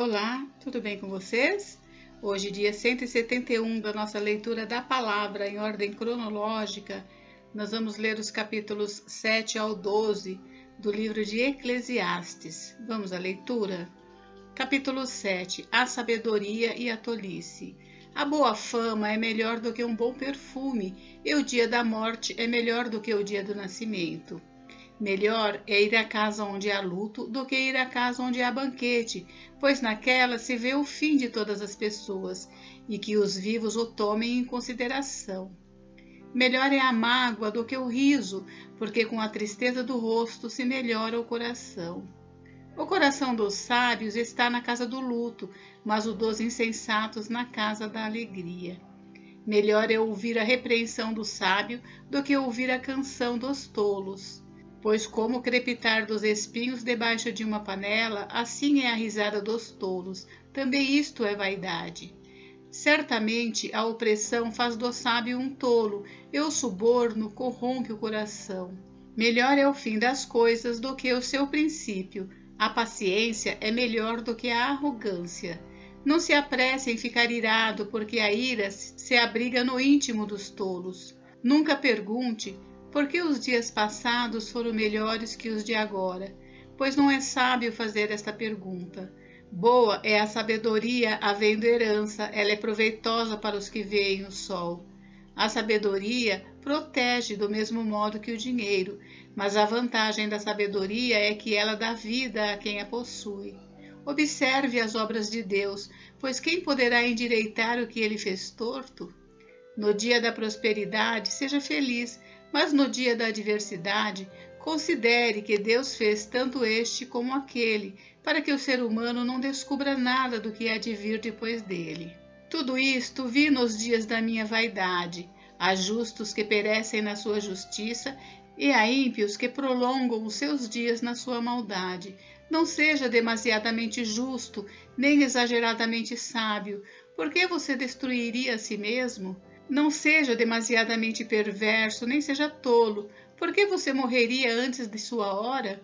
Olá, tudo bem com vocês? Hoje, dia 171 da nossa leitura da palavra em ordem cronológica, nós vamos ler os capítulos 7 ao 12 do livro de Eclesiastes. Vamos à leitura? Capítulo 7: A sabedoria e a tolice. A boa fama é melhor do que um bom perfume, e o dia da morte é melhor do que o dia do nascimento. Melhor é ir à casa onde há luto do que ir à casa onde há banquete, pois naquela se vê o fim de todas as pessoas, e que os vivos o tomem em consideração. Melhor é a mágoa do que o riso, porque com a tristeza do rosto se melhora o coração. O coração dos sábios está na casa do luto, mas o dos insensatos na casa da alegria. Melhor é ouvir a repreensão do sábio do que ouvir a canção dos tolos. Pois como o crepitar dos espinhos debaixo de uma panela, assim é a risada dos tolos. Também isto é vaidade. Certamente a opressão faz do sábio um tolo, e o suborno corrompe o coração. Melhor é o fim das coisas do que o seu princípio. A paciência é melhor do que a arrogância. Não se apresse em ficar irado, porque a ira se abriga no íntimo dos tolos. Nunca pergunte: por que os dias passados foram melhores que os de agora? Pois não é sábio fazer esta pergunta. Boa é a sabedoria havendo herança, ela é proveitosa para os que veem o sol. A sabedoria protege do mesmo modo que o dinheiro, mas a vantagem da sabedoria é que ela dá vida a quem a possui. Observe as obras de Deus, pois quem poderá endireitar o que ele fez torto? No dia da prosperidade, seja feliz, mas no dia da adversidade, considere que Deus fez tanto este como aquele, para que o ser humano não descubra nada do que há de vir depois dele. Tudo isto vi nos dias da minha vaidade. Há justos que perecem na sua justiça, e há ímpios que prolongam os seus dias na sua maldade. Não seja demasiadamente justo, nem exageradamente sábio. Por que você destruiria a si mesmo? Não seja demasiadamente perverso, nem seja tolo. Por que você morreria antes de sua hora?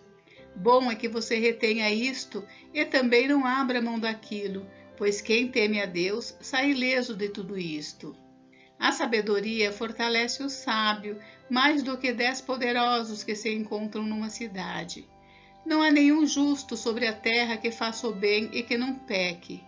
Bom é que você retenha isto e também não abra mão daquilo, pois quem teme a Deus sai ileso de tudo isto. A sabedoria fortalece o sábio, mais do que 10 poderosos que se encontram numa cidade. Não há nenhum justo sobre a terra que faça o bem e que não peque.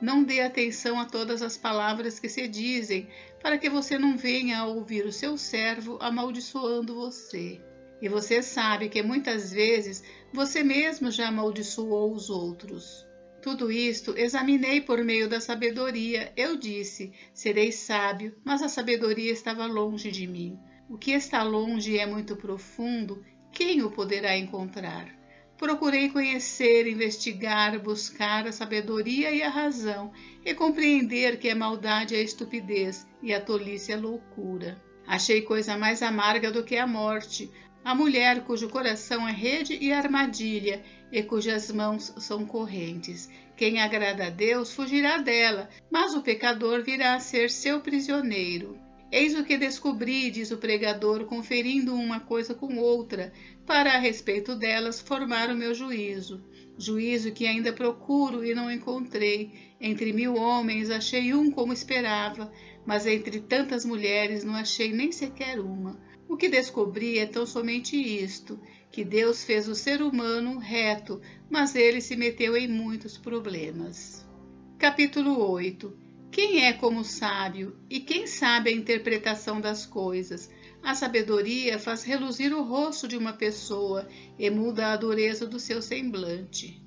Não dê atenção a todas as palavras que se dizem, para que você não venha a ouvir o seu servo amaldiçoando você. E você sabe que muitas vezes você mesmo já amaldiçoou os outros. Tudo isto examinei por meio da sabedoria. Eu disse: serei sábio, mas a sabedoria estava longe de mim. O que está longe e é muito profundo, quem o poderá encontrar? Procurei conhecer, investigar, buscar a sabedoria e a razão, e compreender que a maldade é a estupidez e a tolice a loucura. Achei coisa mais amarga do que a morte, a mulher cujo coração é rede e armadilha, e cujas mãos são correntes. Quem agrada a Deus fugirá dela, mas o pecador virá a ser seu prisioneiro. Eis o que descobri, diz o pregador, conferindo uma coisa com outra, para a respeito delas formar o meu juízo. Juízo que ainda procuro e não encontrei. Entre 1000 homens achei um como esperava, mas entre tantas mulheres não achei nem sequer uma. O que descobri é tão somente isto, que Deus fez o ser humano reto, mas ele se meteu em muitos problemas. Capítulo 8. Quem é como sábio, e quem sabe a interpretação das coisas? A sabedoria faz reluzir o rosto de uma pessoa e muda a dureza do seu semblante.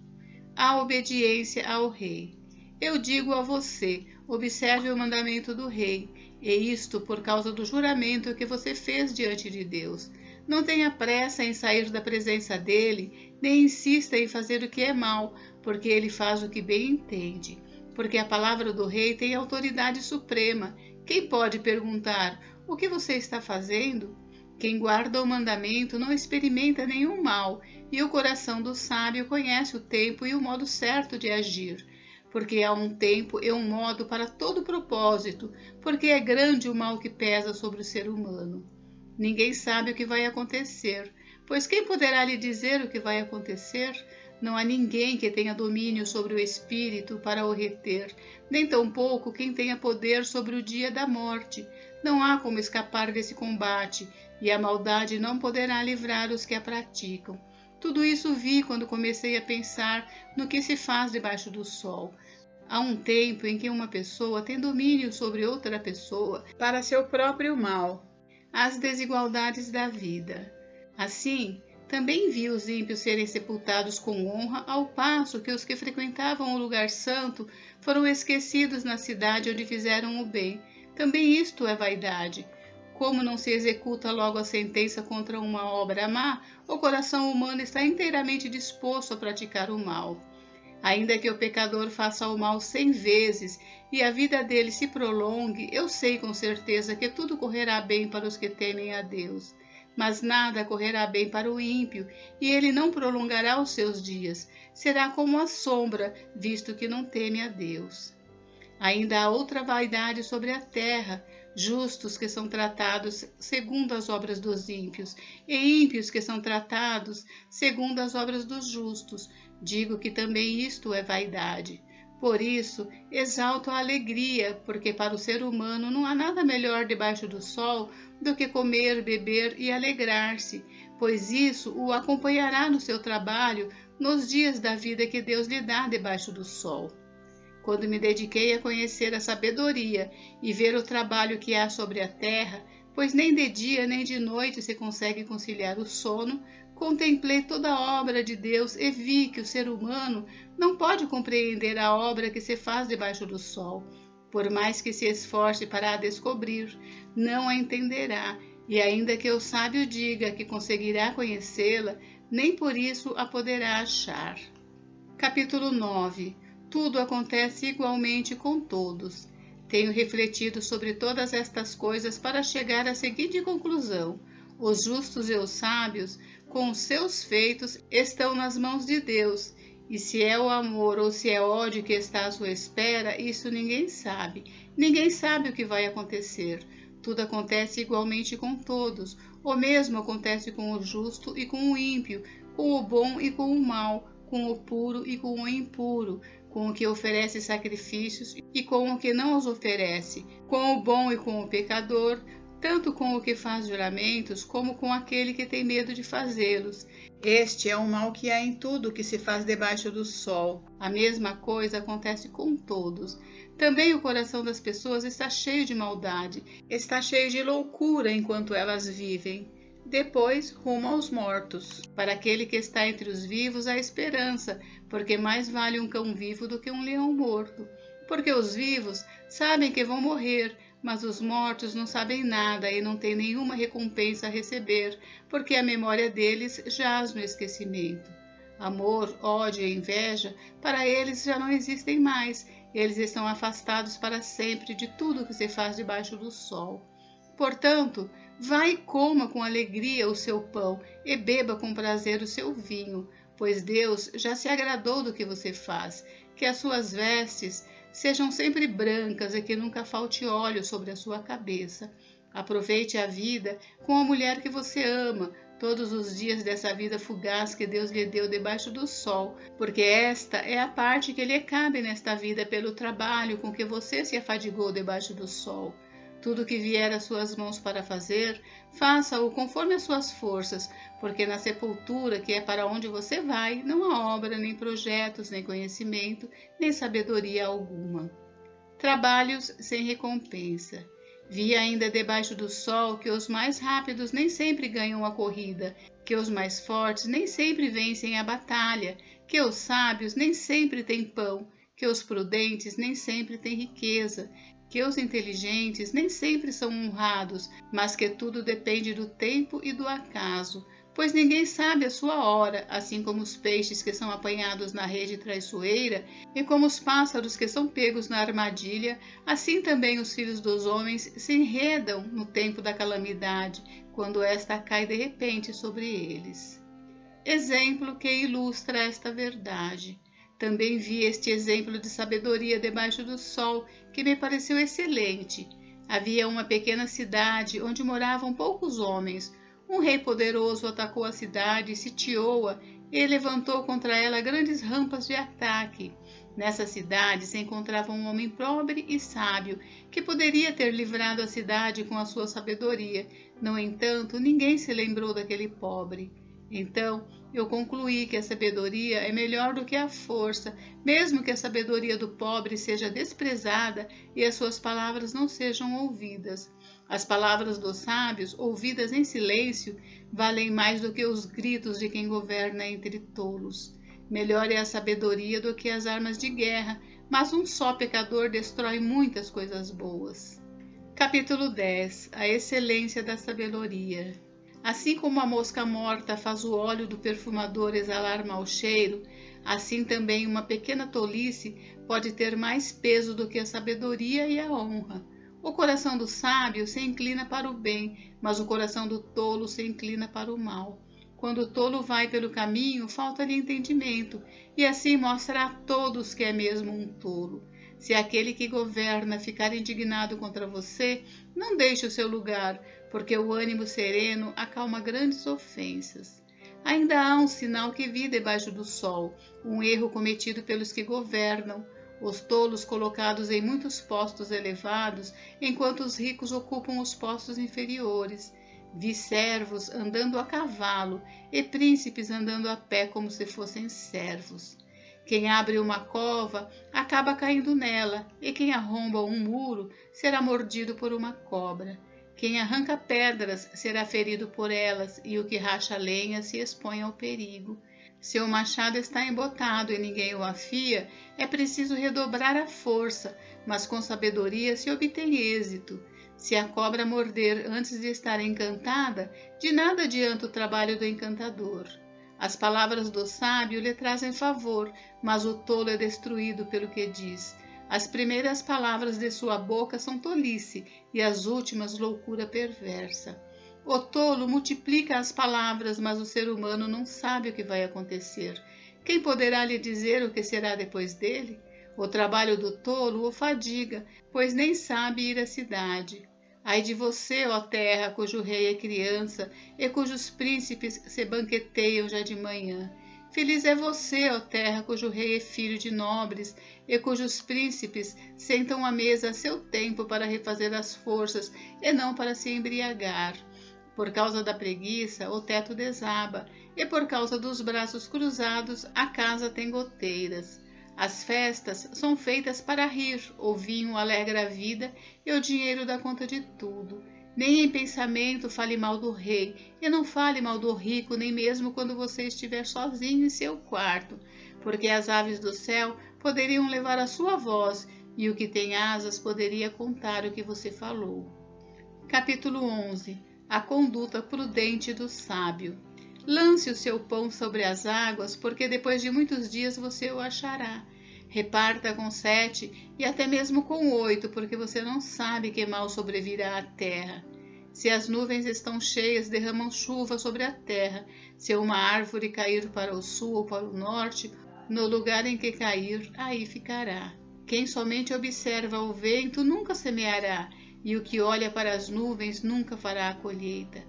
A obediência ao rei. Eu digo a você, observe o mandamento do rei, e isto por causa do juramento que você fez diante de Deus. Não tenha pressa em sair da presença dele, nem insista em fazer o que é mal, porque ele faz o que bem entende. Porque a palavra do rei tem autoridade suprema. Quem pode perguntar: o que você está fazendo? Quem guarda o mandamento não experimenta nenhum mal, e o coração do sábio conhece o tempo e o modo certo de agir. Porque há um tempo e um modo para todo propósito, porque é grande o mal que pesa sobre o ser humano. Ninguém sabe o que vai acontecer, pois quem poderá lhe dizer o que vai acontecer? Não há ninguém que tenha domínio sobre o espírito para o reter, nem tampouco quem tenha poder sobre o dia da morte. Não há como escapar desse combate, e a maldade não poderá livrar os que a praticam. Tudo isso vi quando comecei a pensar no que se faz debaixo do sol. Há um tempo em que uma pessoa tem domínio sobre outra pessoa para seu próprio mal, as desigualdades da vida. Assim, também vi os ímpios serem sepultados com honra, ao passo que os que frequentavam o lugar santo foram esquecidos na cidade onde fizeram o bem. Também isto é vaidade. Como não se executa logo a sentença contra uma obra má, o coração humano está inteiramente disposto a praticar o mal. Ainda que o pecador faça o mal 100 vezes e a vida dele se prolongue, eu sei com certeza que tudo correrá bem para os que temem a Deus. Mas nada correrá bem para o ímpio, e ele não prolongará os seus dias. Será como a sombra, visto que não teme a Deus. Ainda há outra vaidade sobre a terra, justos que são tratados segundo as obras dos ímpios, e ímpios que são tratados segundo as obras dos justos. Digo que também isto é vaidade. Por isso, exalto a alegria, porque para o ser humano não há nada melhor debaixo do sol do que comer, beber e alegrar-se, pois isso o acompanhará no seu trabalho nos dias da vida que Deus lhe dá debaixo do sol. Quando me dediquei a conhecer a sabedoria e ver o trabalho que há sobre a terra, pois nem de dia nem de noite se consegue conciliar o sono, contemplei toda a obra de Deus e vi que o ser humano não pode compreender a obra que se faz debaixo do sol. Por mais que se esforce para a descobrir, não a entenderá, e ainda que o sábio diga que conseguirá conhecê-la, nem por isso a poderá achar. Capítulo 9. Tudo acontece igualmente com todos. Tenho refletido sobre todas estas coisas para chegar à seguinte conclusão: os justos e os sábios, com os seus feitos, estão nas mãos de Deus, e se é o amor ou se é ódio que está à sua espera, isso ninguém sabe. Ninguém sabe o que vai acontecer. Tudo acontece igualmente com todos. O mesmo acontece com o justo e com o ímpio, com o bom e com o mal, com o puro e com o impuro, com o que oferece sacrifícios e com o que não os oferece, com o bom e com o pecador, tanto com o que faz juramentos, como com aquele que tem medo de fazê-los. Este é o mal que há em tudo que se faz debaixo do sol. A mesma coisa acontece com todos. Também o coração das pessoas está cheio de maldade, está cheio de loucura enquanto elas vivem. Depois, rumo aos mortos. Para aquele que está entre os vivos, há esperança, porque mais vale um cão vivo do que um leão morto. Porque os vivos sabem que vão morrer, mas os mortos não sabem nada e não têm nenhuma recompensa a receber, porque a memória deles jaz no esquecimento. Amor, ódio e inveja, para eles já não existem mais. Eles estão afastados para sempre de tudo que se faz debaixo do sol. Portanto, vá e coma com alegria o seu pão e beba com prazer o seu vinho, pois Deus já se agradou do que você faz. Que as suas vestes sejam sempre brancas e que nunca falte óleo sobre a sua cabeça. Aproveite a vida com a mulher que você ama, todos os dias dessa vida fugaz que Deus lhe deu debaixo do sol, porque esta é a parte que lhe cabe nesta vida pelo trabalho com que você se afadigou debaixo do sol. Tudo que vier às suas mãos para fazer, faça-o conforme as suas forças, porque na sepultura, que é para onde você vai, não há obra, nem projetos, nem conhecimento, nem sabedoria alguma. Trabalhos sem recompensa. Vi ainda debaixo do sol que os mais rápidos nem sempre ganham a corrida, que os mais fortes nem sempre vencem a batalha, que os sábios nem sempre têm pão, que os prudentes nem sempre têm riqueza, que os inteligentes nem sempre são honrados, mas que tudo depende do tempo e do acaso, pois ninguém sabe a sua hora, assim como os peixes que são apanhados na rede traiçoeira e como os pássaros que são pegos na armadilha, assim também os filhos dos homens se enredam no tempo da calamidade, quando esta cai de repente sobre eles. Exemplo que ilustra esta verdade. Também vi este exemplo de sabedoria debaixo do sol, que me pareceu excelente. Havia uma pequena cidade onde moravam poucos homens. Um rei poderoso atacou a cidade, sitiou-a e levantou contra ela grandes rampas de ataque. Nessa cidade se encontrava um homem pobre e sábio, que poderia ter livrado a cidade com a sua sabedoria. No entanto, ninguém se lembrou daquele pobre. Então, eu concluí que a sabedoria é melhor do que a força, mesmo que a sabedoria do pobre seja desprezada e as suas palavras não sejam ouvidas. As palavras dos sábios, ouvidas em silêncio, valem mais do que os gritos de quem governa entre tolos. Melhor é a sabedoria do que as armas de guerra, mas um só pecador destrói muitas coisas boas. Capítulo 10. A excelência da sabedoria. Assim como a mosca morta faz o óleo do perfumador exalar mau cheiro, assim também uma pequena tolice pode ter mais peso do que a sabedoria e a honra. O coração do sábio se inclina para o bem, mas o coração do tolo se inclina para o mal. Quando o tolo vai pelo caminho, falta-lhe entendimento, e assim mostra a todos que é mesmo um tolo. Se aquele que governa ficar indignado contra você, não deixe o seu lugar, porque o ânimo sereno acalma grandes ofensas. Ainda há um sinal que vi debaixo do sol, um erro cometido pelos que governam, os tolos colocados em muitos postos elevados, enquanto os ricos ocupam os postos inferiores. Vi servos andando a cavalo e príncipes andando a pé como se fossem servos. Quem abre uma cova acaba caindo nela, e quem arromba um muro será mordido por uma cobra. Quem arranca pedras será ferido por elas, e o que racha lenha se expõe ao perigo. Se o machado está embotado e ninguém o afia, é preciso redobrar a força, mas com sabedoria se obtém êxito. Se a cobra morder antes de estar encantada, de nada adianta o trabalho do encantador. As palavras do sábio lhe trazem favor, mas o tolo é destruído pelo que diz. As primeiras palavras de sua boca são tolice, e as últimas loucura perversa. O tolo multiplica as palavras, mas o ser humano não sabe o que vai acontecer. Quem poderá lhe dizer o que será depois dele? O trabalho do tolo o fadiga, pois nem sabe ir à cidade. Ai de você, ó terra, cujo rei é criança e cujos príncipes se banqueteiam já de manhã. Feliz é você, ó terra, cujo rei é filho de nobres e cujos príncipes sentam à mesa a seu tempo para refazer as forças e não para se embriagar. Por causa da preguiça, o teto desaba, e por causa dos braços cruzados, a casa tem goteiras. As festas são feitas para rir, o vinho alegra a vida e o dinheiro dá conta de tudo. Nem em pensamento fale mal do rei, e não fale mal do rico, nem mesmo quando você estiver sozinho em seu quarto, porque as aves do céu poderiam levar a sua voz, e o que tem asas poderia contar o que você falou. Capítulo 11. A conduta prudente do sábio. Lance o seu pão sobre as águas, porque depois de muitos dias você o achará. Reparta com 7 e até mesmo com 8, porque você não sabe que mal sobrevirá à terra. Se as nuvens estão cheias, derramam chuva sobre a terra. Se uma árvore cair para o sul ou para o norte, no lugar em que cair, aí ficará. Quem somente observa o vento nunca semeará, e o que olha para as nuvens nunca fará a colheita.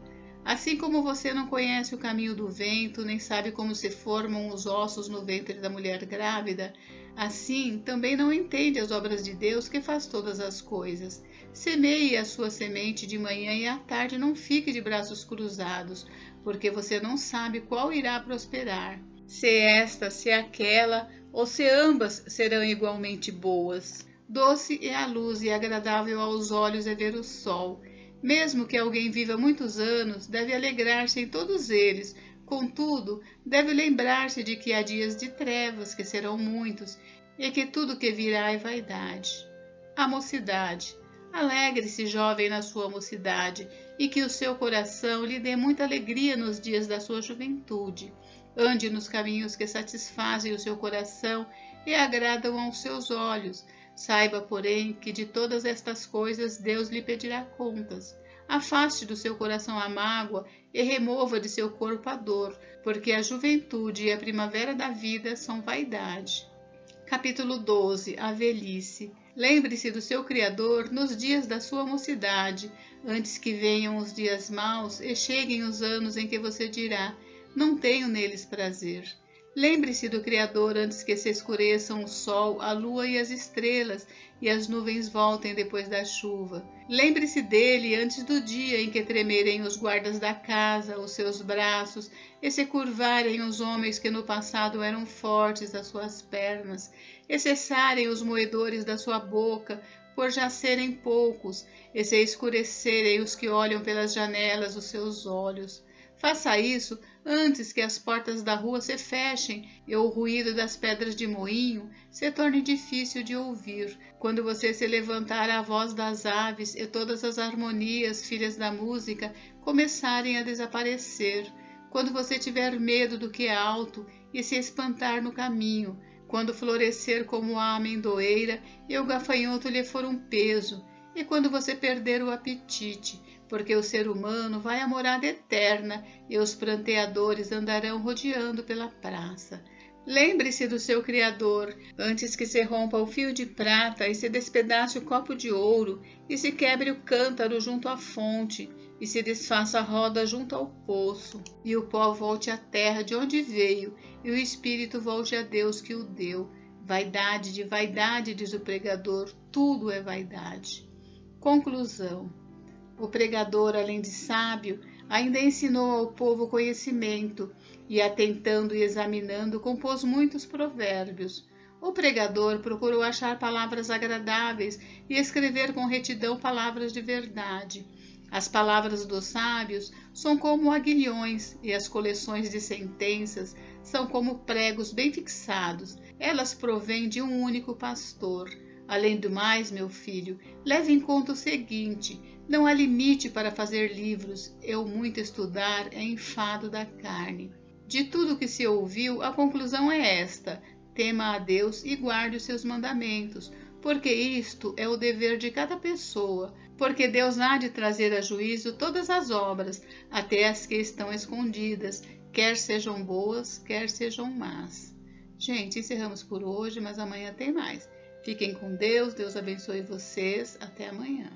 Assim como você não conhece o caminho do vento, nem sabe como se formam os ossos no ventre da mulher grávida, assim também não entende as obras de Deus que faz todas as coisas. Semeie a sua semente de manhã e à tarde não fique de braços cruzados, porque você não sabe qual irá prosperar. Se esta, se aquela, ou se ambas serão igualmente boas. Doce é a luz e agradável aos olhos é ver o sol. Mesmo que alguém viva muitos anos, deve alegrar-se em todos eles. Contudo, deve lembrar-se de que há dias de trevas, que serão muitos, e que tudo que virá é vaidade. A mocidade. Alegre-se, jovem, na sua mocidade, e que o seu coração lhe dê muita alegria nos dias da sua juventude. Ande nos caminhos que satisfazem o seu coração e agradam aos seus olhos. Saiba, porém, que de todas estas coisas Deus lhe pedirá contas. Afaste do seu coração a mágoa e remova de seu corpo a dor, porque a juventude e a primavera da vida são vaidade. Capítulo 12. A velhice. Lembre-se do seu Criador nos dias da sua mocidade, antes que venham os dias maus e cheguem os anos em que você dirá: não tenho neles prazer. Lembre-se do Criador antes que se escureçam o sol, a lua e as estrelas, e as nuvens voltem depois da chuva. Lembre-se dele antes do dia em que tremerem os guardas da casa, os seus braços, e se curvarem os homens que no passado eram fortes às suas pernas, e cessarem os moedores da sua boca, por já serem poucos, e se escurecerem os que olham pelas janelas os seus olhos. Faça isso antes que as portas da rua se fechem e o ruído das pedras de moinho se torne difícil de ouvir. Quando você se levantar a voz das aves e todas as harmonias, filhas da música, começarem a desaparecer. Quando você tiver medo do que é alto e se espantar no caminho. Quando florescer como a amendoeira e o gafanhoto lhe for um peso. E quando você perder o apetite, porque o ser humano vai à morada eterna e os pranteadores andarão rodeando pela praça. Lembre-se do seu Criador, antes que se rompa o fio de prata e se despedace o copo de ouro, e se quebre o cântaro junto à fonte, e se desfaça a roda junto ao poço, e o pó volte à terra de onde veio, e o espírito volte a Deus que o deu. Vaidade de vaidade, diz o pregador, tudo é vaidade. Conclusão. O pregador, além de sábio, ainda ensinou ao povo conhecimento e, atentando e examinando, compôs muitos provérbios. O pregador procurou achar palavras agradáveis e escrever com retidão palavras de verdade. As palavras dos sábios são como aguilhões e as coleções de sentenças são como pregos bem fixados. Elas provêm de um único pastor. Além do mais, meu filho, leve em conta o seguinte: não há limite para fazer livros, e o muito estudar é enfado da carne. De tudo que se ouviu, a conclusão é esta: tema a Deus e guarde os seus mandamentos, porque isto é o dever de cada pessoa, porque Deus há de trazer a juízo todas as obras, até as que estão escondidas, quer sejam boas, quer sejam más. Gente, encerramos por hoje, mas amanhã tem mais. Fiquem com Deus, Deus abençoe vocês. Até amanhã.